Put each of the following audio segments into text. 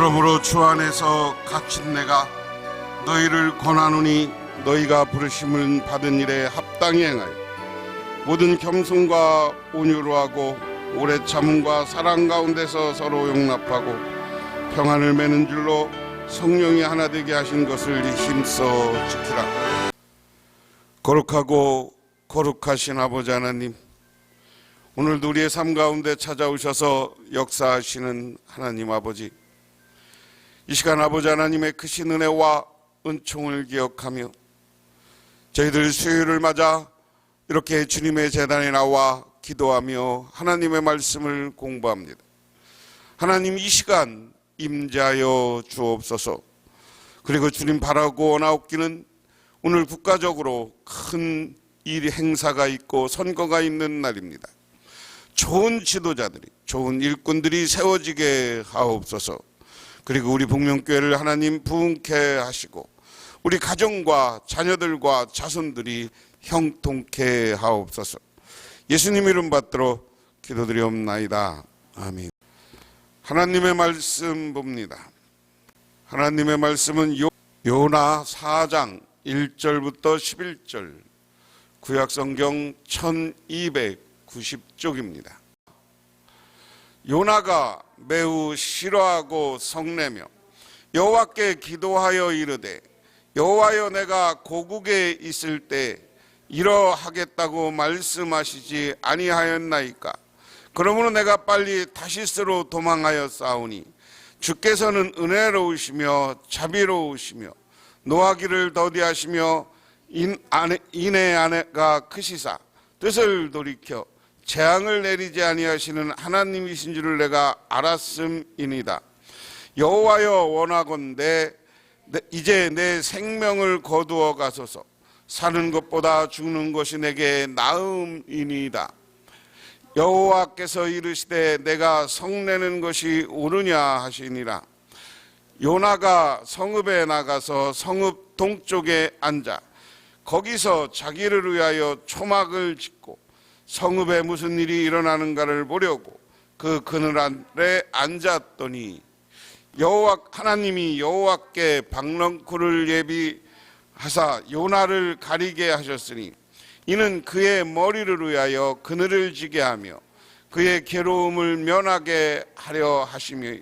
그러므로 주 안에서 갇힌 내가 너희를 권하노니 너희가 부르심을 받은 일에 합당히 행하여 모든 겸손과 온유로 하고 오래 참음과 사랑 가운데서 서로 용납하고 평안을 맺는 줄로 성령이 하나 되게 하신 것을 힘써 지키라. 거룩하고 거룩하신 아버지 하나님, 오늘도 우리의 삶 가운데 찾아오셔서 역사하시는 하나님 아버지, 이 시간 아버지 하나님의 크신 은혜와 은총을 기억하며 저희들 수요일을 맞아 이렇게 주님의 제단에 나와 기도하며 하나님의 말씀을 공부합니다. 하나님, 이 시간 임재하여 주옵소서. 그리고 주님 바라고 원하옵기는 오늘 국가적으로 큰 일 행사가 있고 선거가 있는 날입니다. 좋은 지도자들이, 좋은 일꾼들이 세워지게 하옵소서. 그리고 우리 북명교회를 하나님 부흥케 하시고 우리 가정과 자녀들과 자손들이 형통케 하옵소서. 예수님 이름 받들어 기도드리옵나이다. 아멘. 하나님의 말씀 봅니다. 하나님의 말씀은 요나 4장 1절부터 11절, 구약성경 1290쪽입니다. 요나가 매우 싫어하고 성내며 여호와께 기도하여 이르되, 여호와여, 내가 고국에 있을 때 이러하겠다고 말씀하시지 아니하였나이까? 그러므로 내가 빨리 다시스로 도망하여 싸우니 주께서는 은혜로우시며 자비로우시며 노하기를 더디하시며 인의 아내가 크시사 뜻을 돌이켜 재앙을 내리지 아니하시는 하나님이신 줄을 내가 알았음이니이다. 여호와여, 원하건대 이제 내 생명을 거두어 가소서. 사는 것보다 죽는 것이 내게 나음이니이다. 여호와께서 이르시되 내가 성내는 것이 옳으냐 하시니라. 요나가 성읍에 나가서 성읍 동쪽에 앉아 거기서 자기를 위하여 초막을 짓고 성읍에 무슨 일이 일어나는가를 보려고 그 그늘 아래 앉았더니 하나님이 여호와께 박넝쿨을 예비하사 요나를 가리게 하셨으니 이는 그의 머리를 위하여 그늘을 지게 하며 그의 괴로움을 면하게 하려 하시며,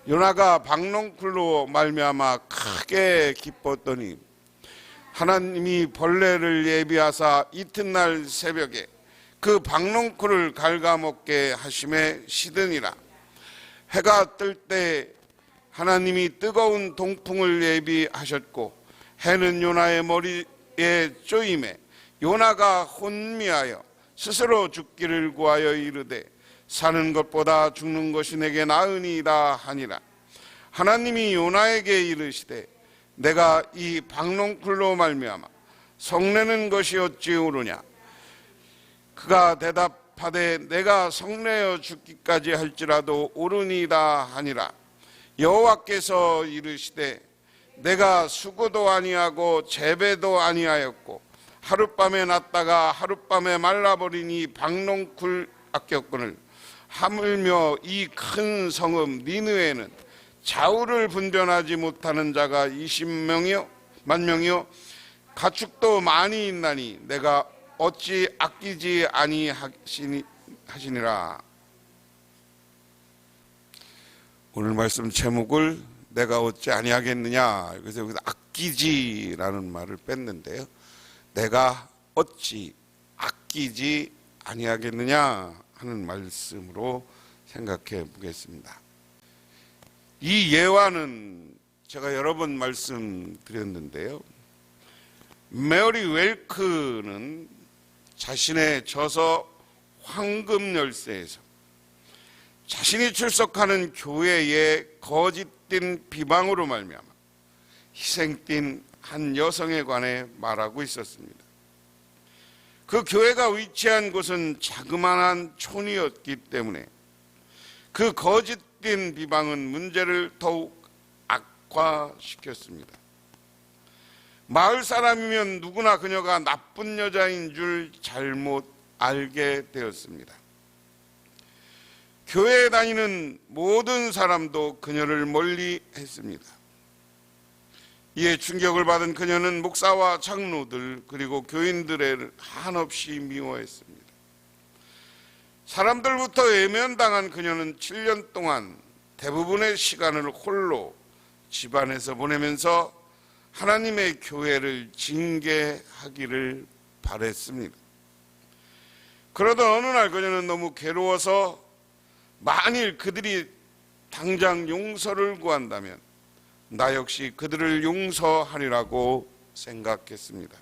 요나가 박넝쿨로 말미암아 크게 기뻤더니 하나님이 벌레를 예비하사 이튿날 새벽에 그 박넝쿨을 갉아먹게 하심에 시드니라. 해가 뜰 때 하나님이 뜨거운 동풍을 예비하셨고 해는 요나의 머리에 쪼임에 요나가 혼미하여 스스로 죽기를 구하여 이르되 사는 것보다 죽는 것이 내게 나으니이다 하니라. 하나님이 요나에게 이르시되 내가 이 박넝쿨로 말미암아 성내는 것이 어찌 옳으냐? 그가 대답하되 내가 성내어 죽기까지 할지라도 옳으니이다 하니라. 여호와께서 이르시되 내가 수고도 아니하고 재배도 아니하였고 하룻밤에 났다가 하룻밤에 말라버리니 박넝쿨 아꼈거늘 하물며 이 큰 성읍 니느웨는 좌우를 분별하지 못하는 자가 20만명이요 가축도 많이 있나니 내가 어찌 아끼지 아니하시니라. 오늘 말씀 제목을 내가 어찌 아니하겠느냐, 그래서 여기서 아끼지라는 말을 뺐는데요, 내가 어찌 아끼지 아니하겠느냐 하는 말씀으로 생각해 보겠습니다. 이 예화는 제가 여러 번 말씀드렸는데요, 메리 웰크는 자신의 저서 황금 열쇠에서 자신이 출석하는 교회에 거짓된 비방으로 말미암아 희생된 한 여성에 관해 말하고 있었습니다. 그 교회가 위치한 곳은 자그마한 촌이었기 때문에 그 거짓된 비방은 문제를 더욱 악화시켰습니다. 마을 사람이면 누구나 그녀가 나쁜 여자인 줄 잘못 알게 되었습니다. 교회에 다니는 모든 사람도 그녀를 멀리 했습니다. 이에 충격을 받은 그녀는 목사와 장로들 그리고 교인들을 한없이 미워했습니다. 사람들부터 외면당한 그녀는 7년 동안 대부분의 시간을 홀로 집안에서 보내면서 하나님의 교회를 징계하기를 바랬습니다. 그러던 어느 날 그녀는 너무 괴로워서 만일 그들이 당장 용서를 구한다면 나 역시 그들을 용서하리라고 생각했습니다.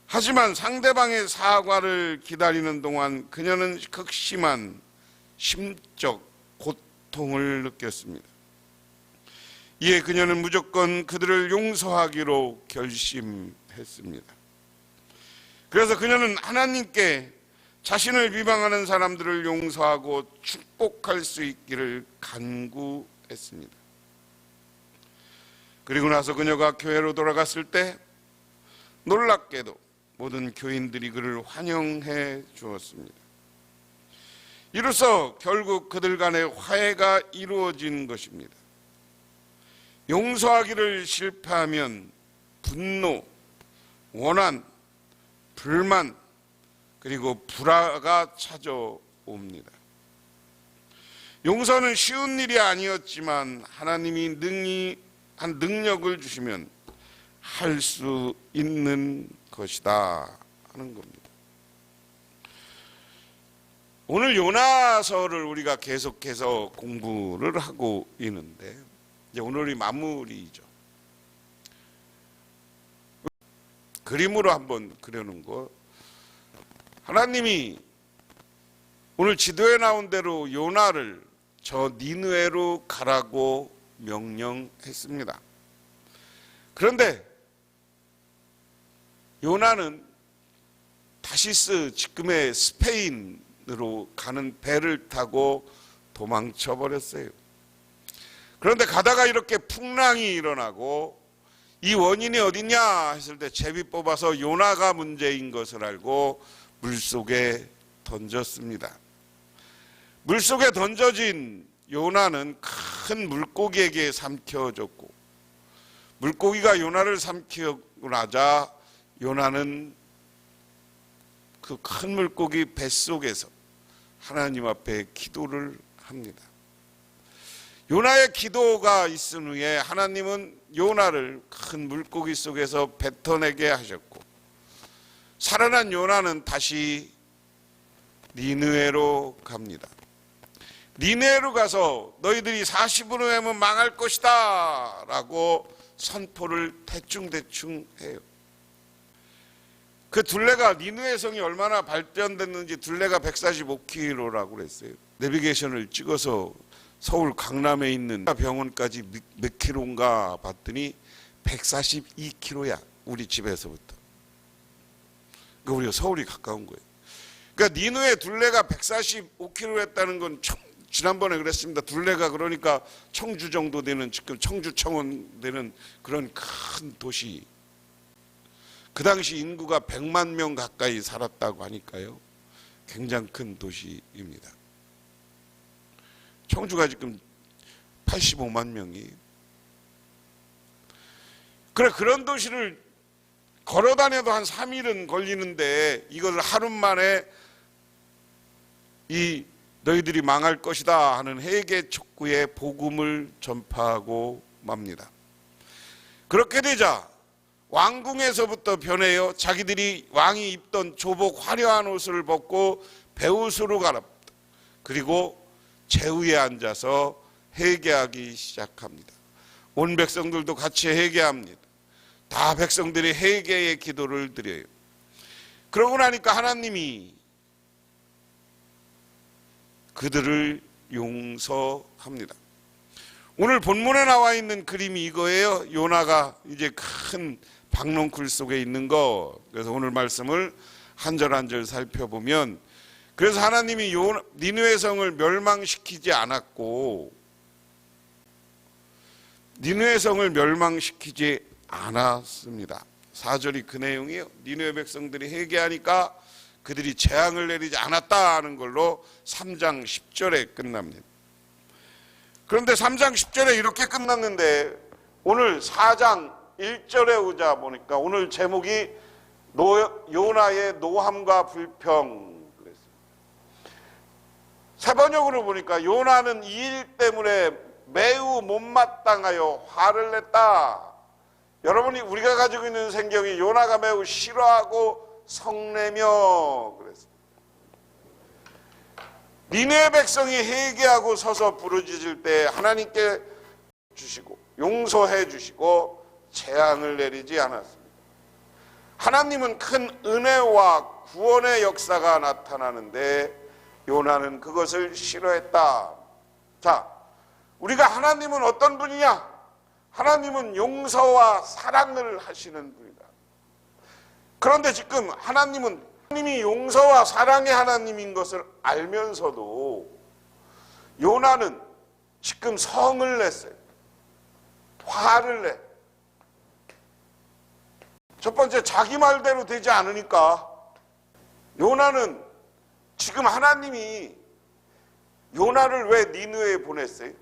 하지만 상대방의 사과를 기다리는 동안 그녀는 극심한 심적 고통을 느꼈습니다. 이에 그녀는 무조건 그들을 용서하기로 결심했습니다. 그래서 그녀는 하나님께 자신을 비방하는 사람들을 용서하고 축복할 수 있기를 간구했습니다. 그리고 나서 그녀가 교회로 돌아갔을 때 놀랍게도 모든 교인들이 그를 환영해 주었습니다. 이로써 결국 그들 간의 화해가 이루어진 것입니다. 용서하기를 실패하면 분노, 원한, 불만, 그리고 불화가 찾아옵니다. 용서는 쉬운 일이 아니었지만 하나님이 한 능력을 주시면 할 수 있는 것이다 하는 겁니다. 오늘 요나서를 우리가 계속해서 공부를 하고 있는데 이제 오늘이 마무리죠. 그림으로 한번 그려놓은 거, 하나님이 오늘 지도에 나온 대로 요나를 저 니느웨로 가라고 명령했습니다. 그런데 요나는 다시스, 지금의 스페인으로 가는 배를 타고 도망쳐 버렸어요. 그런데 가다가 이렇게 풍랑이 일어나고 이 원인이 어딨냐 했을 때 제비 뽑아서 요나가 문제인 것을 알고 물속에 던졌습니다. 물속에 던져진 요나는 큰 물고기에게 삼켜졌고, 물고기가 요나를 삼키고 나자 요나는 그 큰 물고기 뱃속에서 하나님 앞에 기도를 합니다. 요나의 기도가 있은 후에 하나님은 요나를 큰 물고기 속에서 뱉어내게 하셨고, 살아난 요나는 다시 니느웨로 갑니다. 니느웨로 가서 너희들이 40일 후에는 망할 것이다 라고 선포를 대충 해요. 그 둘레가, 니느웨 성이 얼마나 발전됐는지 둘레가 145km라고 그랬어요. 내비게이션을 찍어서 서울 강남에 있는 병원까지 몇 킬로인가 봤더니 142km야. 우리 집에서부터. 그러니까 우리가 서울이 가까운 거예요. 그러니까 니느웨 둘레가 145km였다는 건 지난번에 그랬습니다. 둘레가 그러니까 청주 정도 되는, 지금 청주 청원 되는 그런 큰 도시. 그 당시 인구가 100만 명 가까이 살았다고 하니까요. 굉장히 큰 도시입니다. 청주가 지금 85만 명이. 그래, 그런 도시를 걸어 다녀도 한 3일은 걸리는데 이것을 하루 만에 이 너희들이 망할 것이다 하는 회개 촉구의 복음을 전파하고 맙니다. 그렇게 되자 왕궁에서부터 변해요. 자기들이 왕이 입던 조복 화려한 옷을 벗고 배옷으로 갈아입다. 그리고 제위에 앉아서 회개하기 시작합니다. 온 백성들도 같이 회개합니다. 다 백성들이 회개의 기도를 드려요. 그러고 나니까 하나님이 그들을 용서합니다. 오늘 본문에 나와 있는 그림이 이거예요. 요나가 이제 큰 박농쿨 속에 있는 거. 그래서 오늘 말씀을 한 절 한 절 살펴보면, 그래서 하나님이 니느웨 성을 멸망시키지 않았고, 니느웨 성을 멸망시키지 않았습니다. 4절이 그 내용이에요. 니느웨 백성들이 회개하니까 그들이 재앙을 내리지 않았다는 걸로 3장 10절에 끝납니다. 그런데 3장 10절에 이렇게 끝났는데 오늘 4장 1절에 오자 보니까 오늘 제목이 요나의 노함과 불평 그랬어요. 세번역으로 보니까 요나는 이 일 때문에 매우 못마땅하여 화를 냈다. 여러분이 우리가 가지고 있는 성경이 요나가 매우 싫어하고 성내며 그랬어요. 니느웨 백성이 회개하고 서서 부르짖을 때 하나님께 주시고 용서해 주시고 재앙을 내리지 않았습니다. 하나님은 큰 은혜와 구원의 역사가 나타나는데 요나는 그것을 싫어했다. 자, 우리가 하나님은 어떤 분이냐? 하나님은 용서와 사랑을 하시는 분이다. 그런데 지금 하나님이 용서와 사랑의 하나님인 것을 알면서도 요나는 지금 성을 냈어요. 화를 내. 첫 번째, 자기 말대로 되지 않으니까 요나는 지금 하나님이 요나를 왜 니느웨에 보냈어요?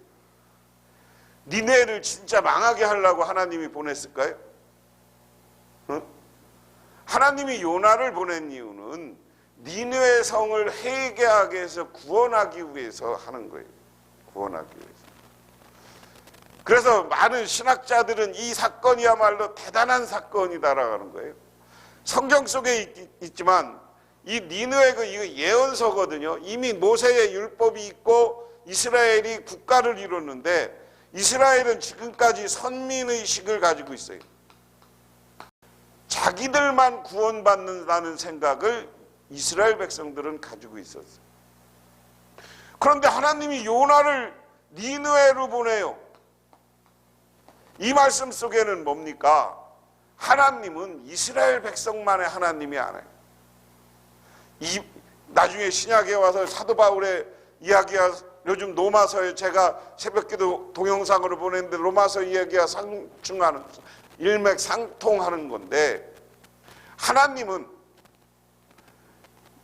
니느웨를 진짜 망하게 하려고 하나님이 보냈을까요? 응? 하나님이 요나를 보낸 이유는 니느웨 성을 회개하게 해서 구원하기 위해서 하는 거예요. 구원하기 위해서. 그래서 많은 신학자들은 이 사건이야말로 대단한 사건이다라고 하는 거예요. 성경 속에 있지만 이 니느웨가 이거 예언서거든요. 이미 모세의 율법이 있고 이스라엘이 국가를 이뤘는데 이스라엘은 지금까지 선민의식을 가지고 있어요. 자기들만 구원받는다는 생각을 이스라엘 백성들은 가지고 있었어요. 그런데 하나님이 요나를 니느웨로 보내요. 이 말씀 속에는 뭡니까? 하나님은 이스라엘 백성만의 하나님이 아니에요. 나중에 신약에 와서 사도 바울의 이야기가 요즘 로마서에 제가 새벽기도 동영상으로 보냈는데 로마서 이야기가 상충하는 일맥상통하는 건데 하나님은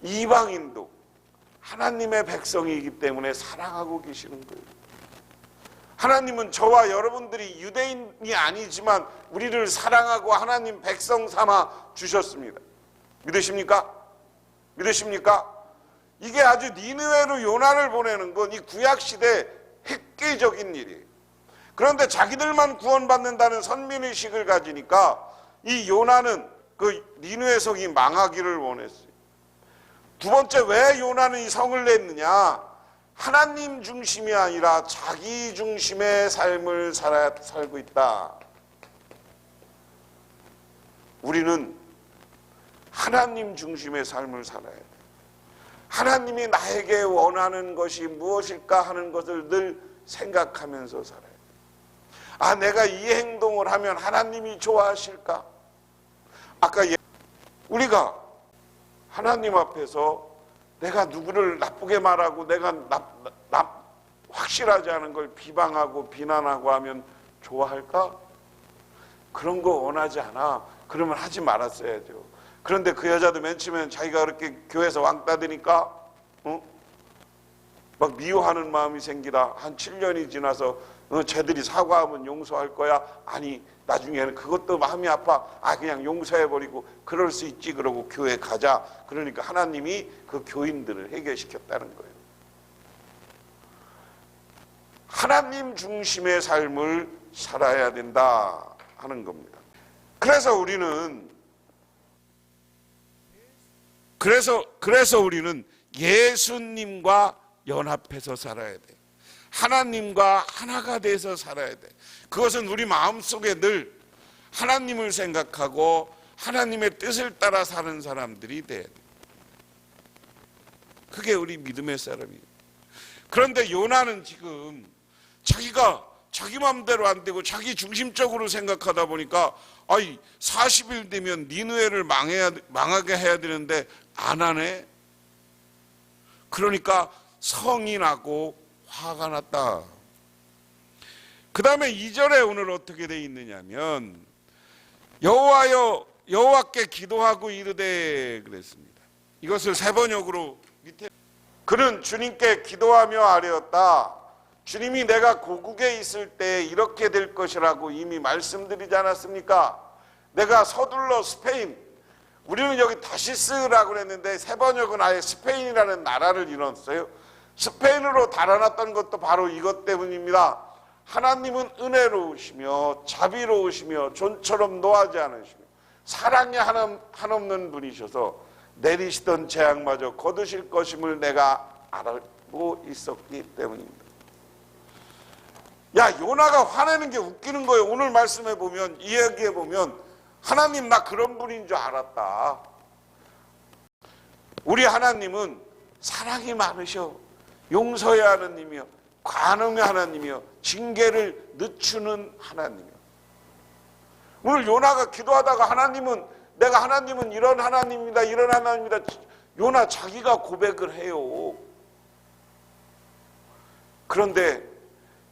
이방인도 하나님의 백성이기 때문에 사랑하고 계시는 거예요. 하나님은 저와 여러분들이 유대인이 아니지만 우리를 사랑하고 하나님 백성 삼아 주셨습니다. 믿으십니까? 믿으십니까? 이게 아주 니느웨로 요나를 보내는 건 이 구약시대 획기적인 일이에요. 그런데 자기들만 구원받는다는 선민의식을 가지니까 이 요나는 그 니느웨 성이 망하기를 원했어요. 두 번째, 왜 요나는 이 성을 냈느냐? 하나님 중심이 아니라 자기 중심의 삶을 살고 있다. 우리는 하나님 중심의 삶을 살아야 돼. 하나님이 나에게 원하는 것이 무엇일까 하는 것을 늘 생각하면서 살아야 돼. 아, 내가 이 행동을 하면 하나님이 좋아하실까? 아까 우리가 하나님 앞에서 내가 누구를 나쁘게 말하고 내가 확실하지 않은 걸 비방하고 비난하고 하면 좋아할까? 그런 거 원하지 않아. 그러면 하지 말았어야죠. 그런데 그 여자도 맨 처음엔 자기가 그렇게 교회에서 왕따 되니까 막 미워하는 마음이 생기다. 한 7년이 지나서 쟤들이 사과하면 용서할 거야. 아니, 나중에는 그것도 마음이 아파. 아, 그냥 용서해버리고 그럴 수 있지. 그러고 교회 가자. 그러니까 하나님이 그 교인들을 해결시켰다는 거예요. 하나님 중심의 삶을 살아야 된다 하는 겁니다. 그래서 우리는 예수님과 연합해서 살아야 돼. 하나님과 하나가 돼서 살아야 돼. 그것은 우리 마음속에 늘 하나님을 생각하고 하나님의 뜻을 따라 사는 사람들이 돼야 돼. 그게 우리 믿음의 사람이에요. 그런데 요나는 지금 자기가 자기 마음대로 안 되고 자기 중심적으로 생각하다 보니까 40일 되면 니느웨를 망하게 해야 되는데 안 하네. 그러니까 성이 나고 화가 났다. 그 다음에 2절에 오늘 어떻게 돼 있느냐면 여호와여 여호와께 기도하고 이르되 그랬습니다. 이것을 세 번역으로 밑에 그는 주님께 기도하며 아뢰었다. 주님이 내가 고국에 있을 때 이렇게 될 것이라고 이미 말씀드리지 않았습니까? 내가 서둘러 스페인, 우리는 여기 다시스라고 그랬는데 세 번역은 아예 스페인이라는 나라를 이뤘어요. 스페인으로 달아났던 것도 바로 이것 때문입니다. 하나님은 은혜로우시며 자비로우시며 존처럼 노하지 않으시며 사랑이 한없는 분이셔서 내리시던 재앙마저 거두실 것임을 내가 알고 있었기 때문입니다. 야, 요나가 화내는 게 웃기는 거예요. 오늘 말씀해 보면, 이야기해 보면 하나님 나 그런 분인 줄 알았다. 우리 하나님은 사랑이 많으셔. 용서해야 하는 하나님이요, 관음의 하나님이요, 징계를 늦추는 하나님이요. 오늘 요나가 기도하다가 하나님은 이런 하나님입니다, 이런 하나님입니다. 요나 자기가 고백을 해요. 그런데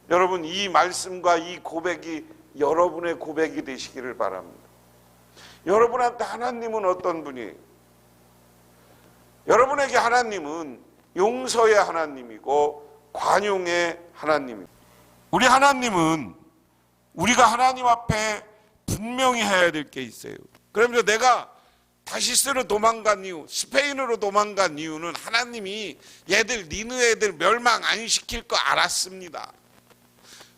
여러분, 이 말씀과 이 고백이 여러분의 고백이 되시기를 바랍니다. 여러분한테 하나님은 어떤 분이에요? 여러분에게 하나님은 용서의 하나님이고 관용의 하나님입니다. 우리 하나님은 우리가 하나님 앞에 분명히 해야 될 게 있어요. 그러면서 내가 다시스로 도망간 이유, 스페인으로 도망간 이유는 하나님이 니네 애들 멸망 안 시킬 거 알았습니다.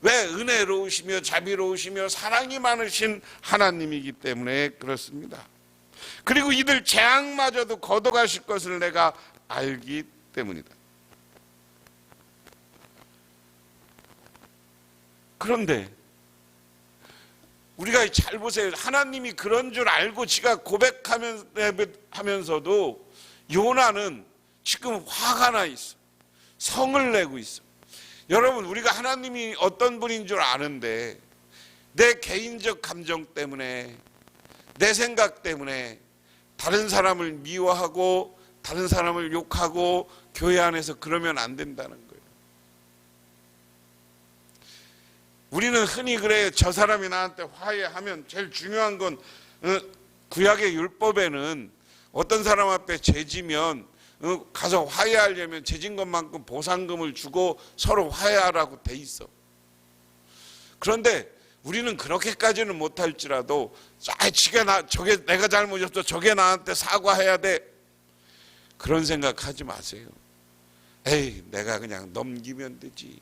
왜? 은혜로우시며 자비로우시며 사랑이 많으신 하나님이기 때문에 그렇습니다. 그리고 이들 재앙마저도 걷어가실 것을 내가 알기 때문이다. 그런데 우리가 잘 보세요. 하나님이 그런 줄 알고 지가 고백하면서도 요나는 지금 화가 나 있어. 성을 내고 있어. 여러분, 우리가 하나님이 어떤 분인 줄 아는데 내 개인적 감정 때문에, 내 생각 때문에 다른 사람을 미워하고 다른 사람을 욕하고 교회 안에서 그러면 안 된다는 거예요. 우리는 흔히 그래요. 저 사람이 나한테 화해하면, 제일 중요한 건 구약의 율법에는 어떤 사람 앞에 죄지면 가서 화해하려면 죄진 것만큼 보상금을 주고 서로 화해하라고 돼 있어. 그런데 우리는 그렇게까지는 못할지라도 저게 내가 잘못했어, 저게 나한테 사과해야 돼, 그런 생각하지 마세요. 에이, 내가 그냥 넘기면 되지.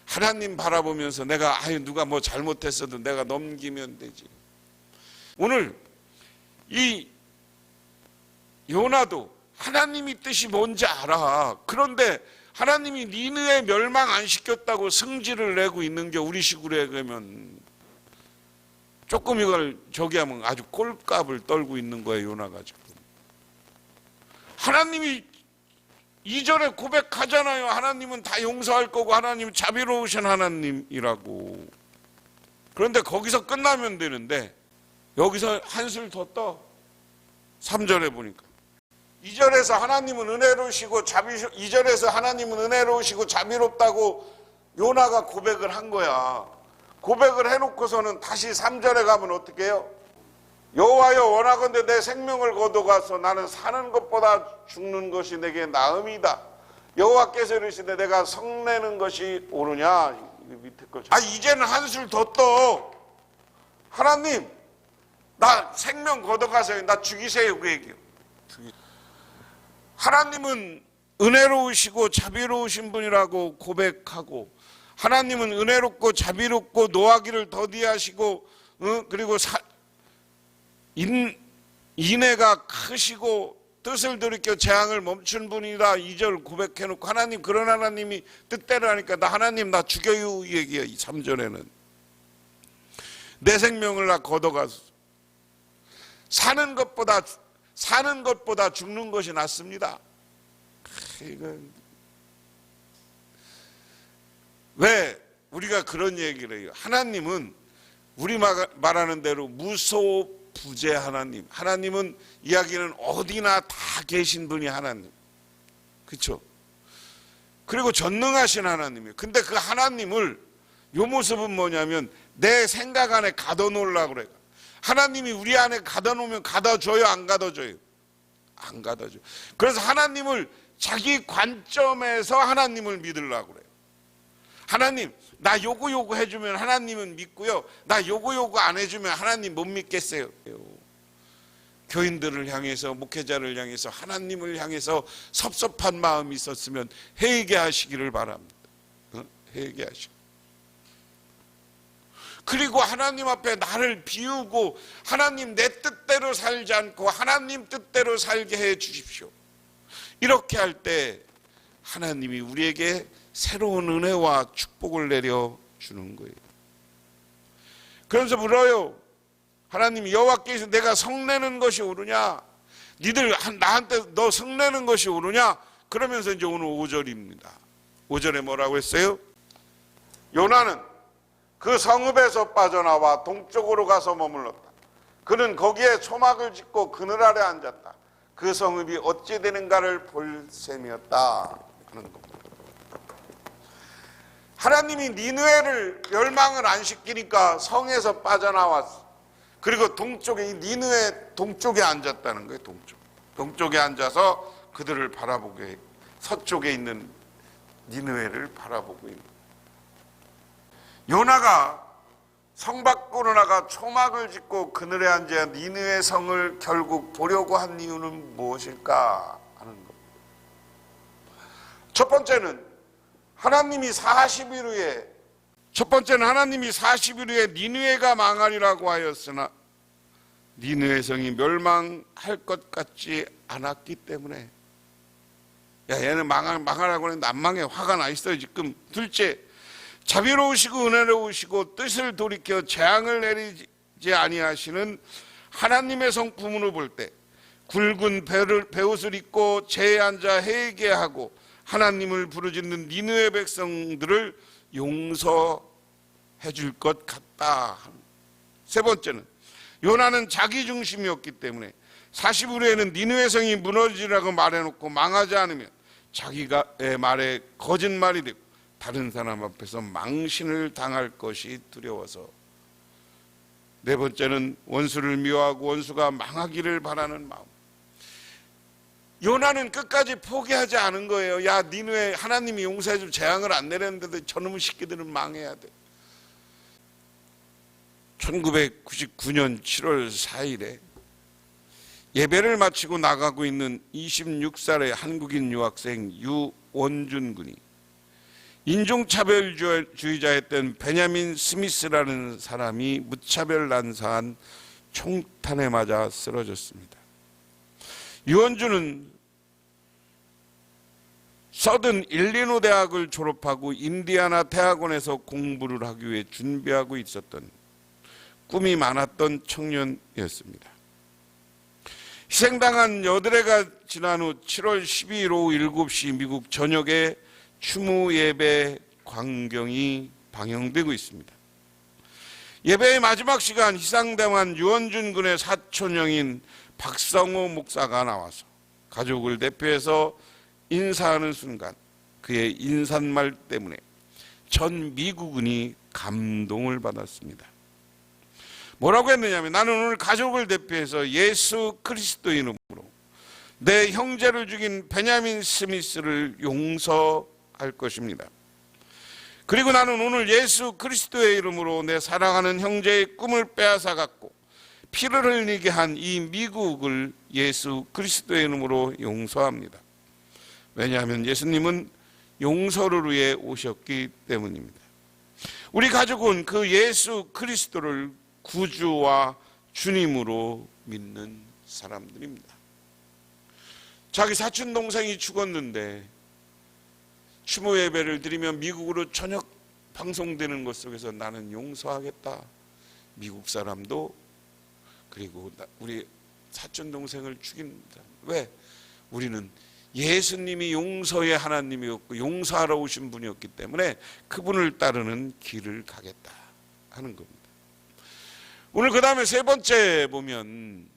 하나님 바라보면서 내가 누가 뭐 잘못했어도 내가 넘기면 되지. 오늘 이 요나도 하나님이 뜻이 뭔지 알아. 그런데 하나님이 니느에 멸망 안 시켰다고 승질을 내고 있는 게 우리 식으로 얘기하면 조금 이걸 저기 하면 아주 꼴값을 떨고 있는 거예요. 요나가 지금. 하나님이 2절에 고백하잖아요. 하나님은 다 용서할 거고 하나님은 자비로우신 하나님이라고. 그런데 거기서 끝나면 되는데 여기서 한술 더 떠. 3절에 보니까 2절에서 하나님은 은혜로우시고 2절에서 하나님은 은혜로우시고 자비롭다고 요나가 고백을 한 거야. 고백을 해놓고서는 다시 3절에 가면 어떻게 해요? 여호와여, 원하건대 내 생명을 거둬가서 나는 사는 것보다 죽는 것이 내게 나음이다. 여호와께서 이르시되 내가 성내는 것이 옳으냐. 밑에 걸. 이제는 한술 더 떠. 하나님, 나 생명 걷어가세요. 나 죽이세요. 그 얘기요. 하나님은 은혜로우시고 자비로우신 분이라고 고백하고, 하나님은 은혜롭고 자비롭고 노하기를 더디하시고, 그리고 인애가 크시고 뜻을 돌이켜 재앙을 멈춘 분이다. 2절 고백해놓고 하나님, 그런 하나님이 뜻대로 하니까 나 하나님 나 죽여요 얘기야. 3절에는 내 생명을 나 걷어가서 사는 것보다 죽는 것이 낫습니다. 왜 우리가 그런 얘기를 해요? 하나님은 우리 말하는 대로 무소부재 하나님. 하나님은 이야기는 어디나 다 계신 분이 하나님. 그렇죠? 그리고 전능하신 하나님이에요. 근데 그 하나님을 요 모습은 뭐냐면 내 생각 안에 가둬놓으려고 그래요. 하나님이 우리 안에 가둬놓으면 가둬줘요, 안 가둬줘요? 안 가다줘. 그래서 하나님을 자기 관점에서 하나님을 믿으려고 그래요. 하나님, 나 요거 해주면 하나님은 믿고요, 나 요거 안 해주면 하나님 못 믿겠어요. 교인들을 향해서, 목회자를 향해서, 하나님을 향해서 섭섭한 마음이 있었으면 회개하시기를 바랍니다. 회개하시고, 그리고 하나님 앞에 나를 비우고 하나님 내 뜻대로 살지 않고 하나님 뜻대로 살게 해 주십시오. 이렇게 할 때 하나님이 우리에게 새로운 은혜와 축복을 내려주는 거예요. 그러면서 물어요. 하나님, 여호와께서 내가 성내는 것이 옳으냐? 니들 나한테 너 성내는 것이 옳으냐? 그러면서 이제 오늘 5절입니다. 5절에 뭐라고 했어요? 요나는 그 성읍에서 빠져나와 동쪽으로 가서 머물렀다. 그는 거기에 초막을 짓고 그늘 아래 앉았다. 그 성읍이 어찌 되는가를 볼 셈이었다 하는 겁니다. 하나님이 니느웨를 멸망을 안 시키니까 성에서 빠져나왔어. 그리고 동쪽에, 이 니느웨 동쪽에 앉았다는 거예요. 동쪽에 앉아서 그들을 바라보게, 서쪽에 있는 니느웨를 바라보고 있는. 요나가 성 밖으로 나가 초막을 짓고 그늘에 앉아 니느웨 성을 결국 보려고 한 이유는 무엇일까 하는 겁니다. 첫 번째는 하나님이 40일 후에 니느웨가 망하리라고 하였으나 니느웨 성이 멸망할 것 같지 않았기 때문에, 야, 얘는 망하라고 했는데 안 망해. 화가 나 있어요 지금. 둘째, 자비로우시고 은혜로우시고 뜻을 돌이켜 재앙을 내리지 아니하시는 하나님의 성품으로 볼 때 굵은 베옷을 입고 재에 앉아 회개하고 하나님을 부르짖는 니느웨 백성들을 용서해 줄 것 같다. 세 번째는 요나는 자기 중심이었기 때문에 40일 후에는 니느웨 성이 무너지라고 말해놓고 망하지 않으면 자기의 말에 거짓말이 되고 다른 사람 앞에서 망신을 당할 것이 두려워서. 네 번째는 원수를 미워하고 원수가 망하기를 바라는 마음. 요나는 끝까지 포기하지 않은 거예요. 야, 니느웨 하나님이 용서해 줄 재앙을 안 내렸는데도 저놈의 새끼들은 망해야 돼. 1999년 7월 4일에 예배를 마치고 나가고 있는 26살의 한국인 유학생 유원준 군이 인종차별주의자였던 베냐민 스미스라는 사람이 무차별 난사한 총탄에 맞아 쓰러졌습니다. 유원준은 서든 일리노 대학을 졸업하고 인디아나 대학원에서 공부를 하기 위해 준비하고 있었던 꿈이 많았던 청년이었습니다. 희생당한 여드레가 지난 후 7월 12일 오후 7시 미국 전역에 추모 예배 광경이 방영되고 있습니다. 예배의 마지막 시간, 희생당한 유원준 군의 사촌형인 박성호 목사가 나와서 가족을 대표해서 인사하는 순간 그의 인사말 때문에 전 미국인이 감동을 받았습니다. 뭐라고 했느냐면, 나는 오늘 가족을 대표해서 예수 그리스도의 이름으로 내 형제를 죽인 베냐민 스미스를 용서할 것입니다. 그리고 나는 오늘 예수 그리스도의 이름으로 내 사랑하는 형제의 꿈을 빼앗아갔고 피를 흘리게 한 이 미국을 예수 그리스도의 이름으로 용서합니다. 왜냐하면 예수님은 용서를 위해 오셨기 때문입니다. 우리 가족은 그 예수 그리스도를 구주와 주님으로 믿는 사람들입니다. 자기 사촌 동생이 죽었는데 추모 예배를 드리며 미국으로 저녁 방송되는 것 속에서 나는 용서하겠다. 미국 사람도, 그리고 우리 사촌 동생을 죽인다. 왜? 우리는 예수님이 용서의 하나님이었고 용서하러 오신 분이었기 때문에 그분을 따르는 길을 가겠다 하는 겁니다. 오늘 그 다음에 세 번째 보면,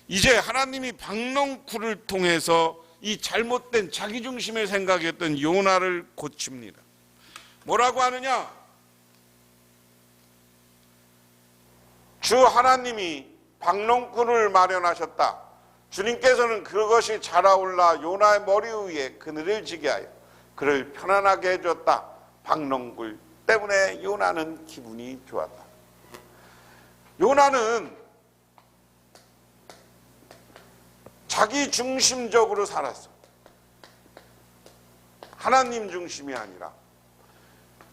이제 하나님이 박넝쿨을 통해서 이 잘못된 자기중심의 생각이었던 요나를 고칩니다. 뭐라고 하느냐? 주 하나님이 박넝쿨을 마련하셨다. 주님께서는 그것이 자라올라 요나의 머리 위에 그늘을 지게 하여 그를 편안하게 해줬다. 박농굴 때문에 요나는 기분이 좋았다. 요나는 자기 중심적으로 살았어. 하나님 중심이 아니라.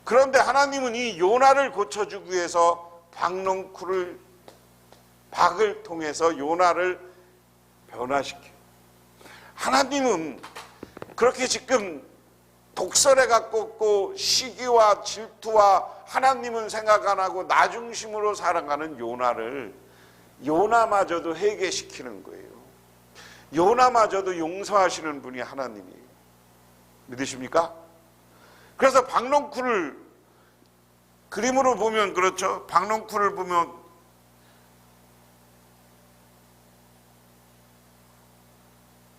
그런데 하나님은 이 요나를 고쳐주기 위해서 박을 통해서 요나를 변화시켜. 하나님은 그렇게 지금 독설에 가깝고 시기와 질투와 하나님은 생각 안 하고 나 중심으로 살아가는 요나를 요나마저도 회개시키는 거예요. 요나마저도 용서하시는 분이 하나님이에요. 믿으십니까? 그래서 박농쿨을 그림으로 보면 그렇죠. 박농쿨을 보면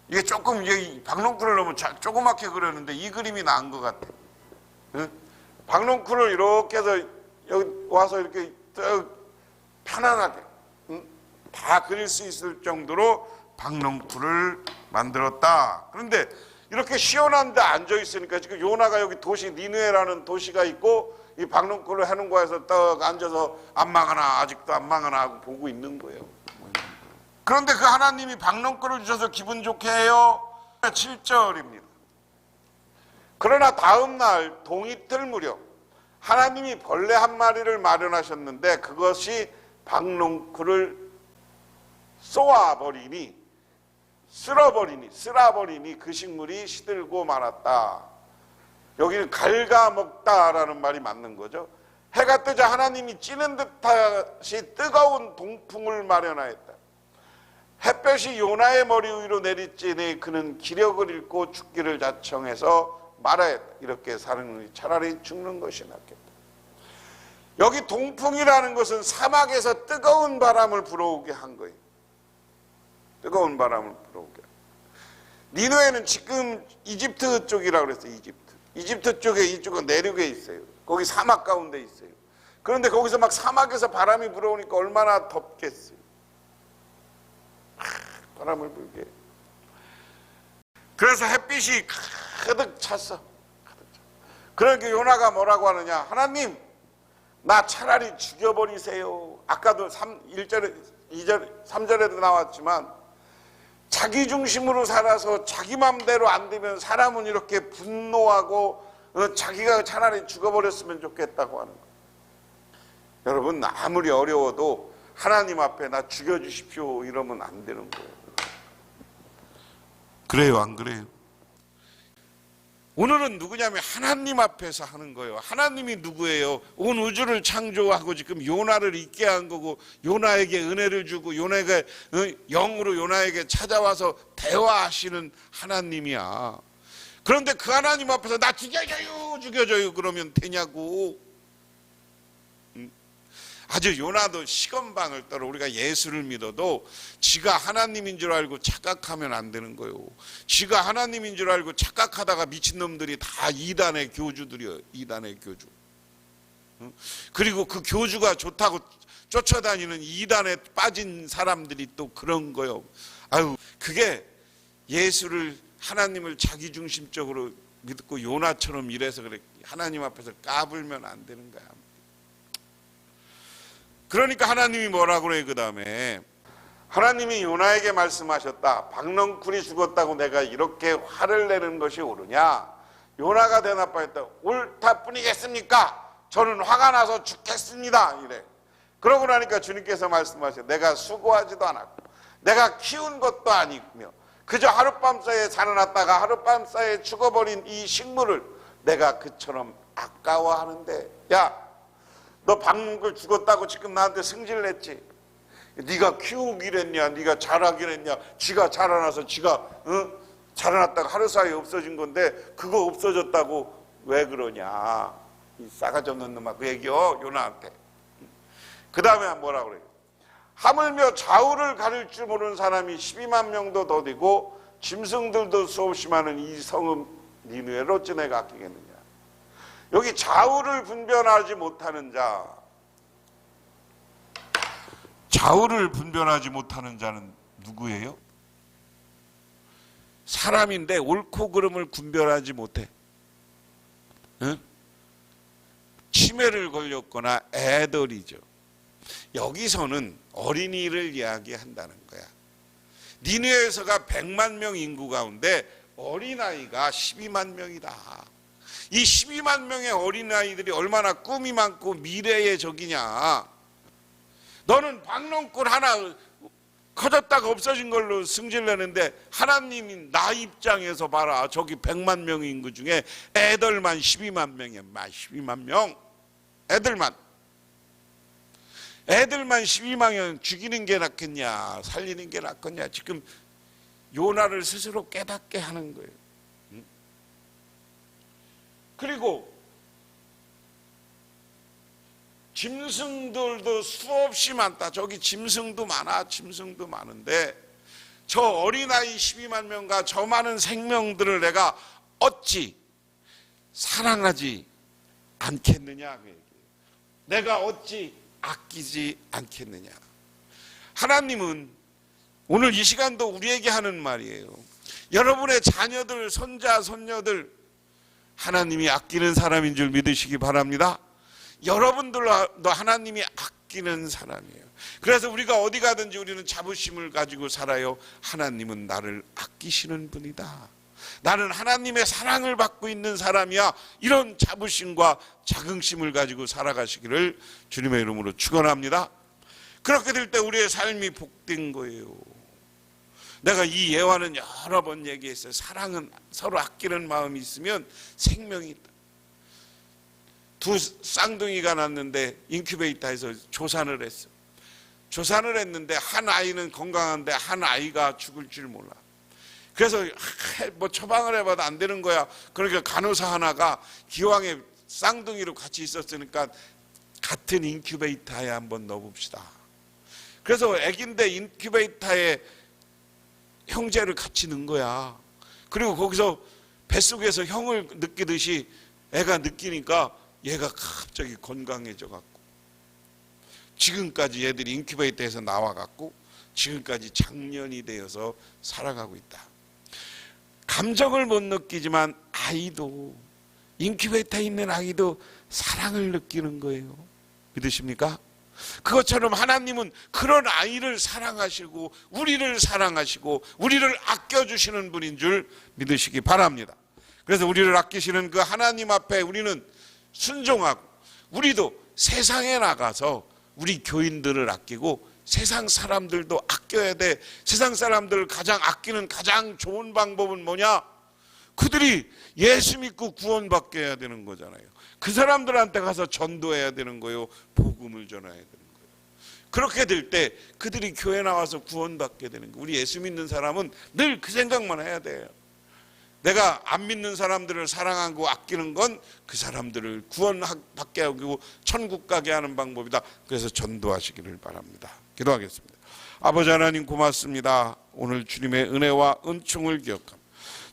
이게 조금 박농쿨을 너무 조그맣게 그렸는데 이 그림이 나은 것 같아. 응? 박농쿨을 이렇게 해서 여기 와서 이렇게 편안하게 다 그릴 수 있을 정도로 박농쿨을 만들었다. 그런데 이렇게 시원한데 앉아 있으니까 지금 요나가 여기 도시 니느웨라는 도시가 있고 이 박농쿨을 해놓은 거에서 딱 앉아서 안 망하나 아직도 안 망하나 하고 보고 있는 거예요. 그런데 그 하나님이 박농쿨을 주셔서 기분 좋게 해요. 7절입니다. 그러나 다음 날 동이틀 무렵 하나님이 벌레 한 마리를 마련하셨는데 그것이 박농쿨을 쓸어버리니 그 식물이 시들고 말았다. 여기는 갉아먹다라는 말이 맞는 거죠. 해가 뜨자 하나님이 찌는 듯이 뜨거운 동풍을 마련하였다. 햇볕이 요나의 머리 위로 내리쬐니 그는 기력을 잃고 죽기를 자청해서 말하였다. 이렇게 사는 차라리 죽는 것이 낫겠다. 여기 동풍이라는 것은 사막에서 뜨거운 바람을 불어오게 한 거예요. 뜨거운 바람을 불어오게. 니느웨는 지금 이집트 쪽이라고 그랬어요. 이집트 쪽에 이쪽은 내륙에 있어요. 거기 사막 가운데 있어요. 그런데 거기서 막 사막에서 바람이 불어오니까 얼마나 덥겠어요. 바람을 불게. 그래서 햇빛이 가득 찼어. 그러니까 요나가 뭐라고 하느냐. 하나님, 나 차라리 죽여버리세요. 아까도 1절에, 2절, 3절에도 나왔지만 자기 중심으로 살아서 자기 맘대로 안 되면 사람은 이렇게 분노하고 자기가 차라리 죽어버렸으면 좋겠다고 하는 거예요. 여러분 아무리 어려워도 하나님 앞에 나 죽여주십시오 이러면 안 되는 거예요. 그래요, 안 그래요? 오늘은 누구냐면 하나님 앞에서 하는 거예요. 하나님이 누구예요? 온 우주를 창조하고 지금 요나를 있게 한 거고 요나에게 은혜를 주고 요나에게 영으로 요나에게 찾아와서 대화하시는 하나님이야. 그런데 그 하나님 앞에서 나 죽여줘요 그러면 되냐고. 아주 요나도 시건방을 떨어. 우리가 예수를 믿어도 지가 하나님인 줄 알고 착각하면 안 되는 거예요. 지가 하나님인 줄 알고 착각하다가 미친놈들이 다 이단의 교주들이에요. 이단의 교주. 그리고 그 교주가 좋다고 쫓아다니는 이단에 빠진 사람들이 또 그런 거예요. 아유, 그게 예수를 하나님을 자기중심적으로 믿고 요나처럼 이래서 그래. 하나님 앞에서 까불면 안 되는 거야. 그러니까 하나님이 뭐라고 그래요? 그 다음에 하나님이 요나에게 말씀하셨다. 박농쿨이 죽었다고 내가 이렇게 화를 내는 것이 옳으냐? 요나가 대답하였다. 옳다 뿐이겠습니까? 저는 화가 나서 죽겠습니다. 이래. 그러고 나니까 주님께서 말씀하셨다. 내가 수고하지도 않았고 내가 키운 것도 아니며 그저 하룻밤 사이에 살아났다가 하룻밤 사이에 죽어버린 이 식물을 내가 그처럼 아까워하는데, 야, 너 박농쿨 죽었다고 지금 나한테 승질 냈지? 네가 키우기랬냐? 네가 자라기랬냐? 지가 자라나서 지가 자라났다가 하루 사이에 없어진 건데 그거 없어졌다고 왜 그러냐? 이 싸가지 없는 놈아 그 얘기요 요나한테. 그 다음에 뭐라 그래요? 하물며 좌우를 가릴 줄 모르는 사람이 12만 명도 더 되고 짐승들도 수없이 많은 이 성읍 니느웨를 어찌 내가 아끼겠느냐? 여기 좌우를 분별하지 못하는 자. 좌우를 분별하지 못하는 자는 누구예요? 사람인데 옳고 그름을 분별하지 못해. 응? 치매를 걸렸거나 애들이죠. 여기서는 어린이를 이야기한다는 거야. 니느웨에서가 100만 명 인구 가운데 어린아이가 12만 명이다. 이 12만 명의 어린아이들이 얼마나 꿈이 많고 미래의 적이냐. 너는 박농꾼 하나 커졌다가 없어진 걸로 승질내는데 하나님이 나 입장에서 봐라. 저기 100만 명 인구 중에 애들만 12만 명이야. 12만 명. 애들만 12만 명 죽이는 게 낫겠냐 살리는 게 낫겠냐. 지금 요나를 스스로 깨닫게 하는 거예요. 그리고 짐승들도 수없이 많다. 저기 짐승도 많아. 짐승도 많은데 저 어린아이 12만 명과 저 많은 생명들을 내가 어찌 사랑하지 않겠느냐. 내가 어찌 아끼지 않겠느냐. 하나님은 오늘 이 시간도 우리에게 하는 말이에요. 여러분의 자녀들, 손자, 손녀들 하나님이 아끼는 사람인 줄 믿으시기 바랍니다. 여러분들도 하나님이 아끼는 사람이에요. 그래서 우리가 어디 가든지 우리는 자부심을 가지고 살아요. 하나님은 나를 아끼시는 분이다. 나는 하나님의 사랑을 받고 있는 사람이야. 이런 자부심과 자긍심을 가지고 살아가시기를 주님의 이름으로 축원합니다. 그렇게 될 때 우리의 삶이 복된 거예요. 내가 이 예화는 여러 번 얘기했어요. 사랑은 서로 아끼는 마음이 있으면 생명이 있다. 두 쌍둥이가 낳는데 인큐베이터에서 조산을 했어. 조산을 했는데 한 아이는 건강한데 한 아이가 죽을 줄 몰라. 그래서 뭐 처방을 해봐도 안 되는 거야. 그러니까 간호사 하나가 기왕에 쌍둥이로 같이 있었으니까 같은 인큐베이터에 한번 넣어봅시다. 그래서 애기인데 인큐베이터에 형제를 같이 넣은 거야. 그리고 거기서 뱃속에서 형을 느끼듯이 애가 느끼니까 얘가 갑자기 건강해져 갖고 지금까지 얘들이 인큐베이터에서 나와 갖고 지금까지 장년이 되어서 살아가고 있다. 감정을 못 느끼지만 아이도 인큐베이터에 있는 아이도 사랑을 느끼는 거예요. 믿으십니까? 그것처럼 하나님은 그런 아이를 사랑하시고 우리를 사랑하시고 우리를 아껴주시는 분인 줄 믿으시기 바랍니다. 그래서 우리를 아끼시는 그 하나님 앞에 우리는 순종하고 우리도 세상에 나가서 우리 교인들을 아끼고 세상 사람들도 아껴야 돼. 세상 사람들을 가장 아끼는 가장 좋은 방법은 뭐냐? 그들이 예수 믿고 구원받게 해야 되는 거잖아요. 그 사람들한테 가서 전도해야 되는 거예요. 복음을 전해야 되는 거예요. 그렇게 될 때 그들이 교회 나와서 구원받게 되는 거예요. 우리 예수 믿는 사람은 늘 그 생각만 해야 돼요. 내가 안 믿는 사람들을 사랑하고 아끼는 건 그 사람들을 구원받게 하고 천국 가게 하는 방법이다. 그래서 전도하시기를 바랍니다. 기도하겠습니다. 아버지 하나님 고맙습니다. 오늘 주님의 은혜와 은총을 기억합니다.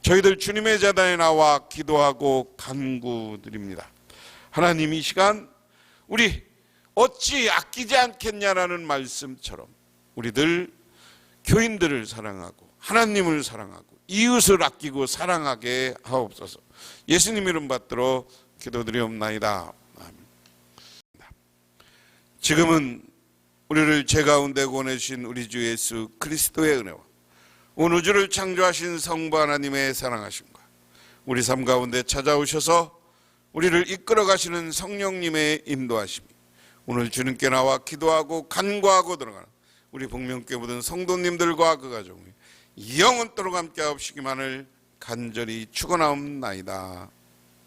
저희들 주님의 제단에 나와 기도하고 간구드립니다. 하나님 이 시간 우리 어찌 아끼지 않겠냐라는 말씀처럼 우리들 교인들을 사랑하고 하나님을 사랑하고 이웃을 아끼고 사랑하게 하옵소서. 예수님 이름 받들어 기도드리옵나이다. 아멘. 지금은 우리를 죄 가운데 구원해주신 우리 주 예수 그리스도의 은혜와 온 우주를 창조하신 성부 하나님의 사랑하심과 우리 삶 가운데 찾아오셔서 우리를 이끌어 가시는 성령님의 인도하심이 오늘 주님께 나와 기도하고 간구하고 들어가는 우리 복명교회 모든 성도님들과 그 가정이 영원토록 함께 하옵시기만을 간절히 축원하옵나이다.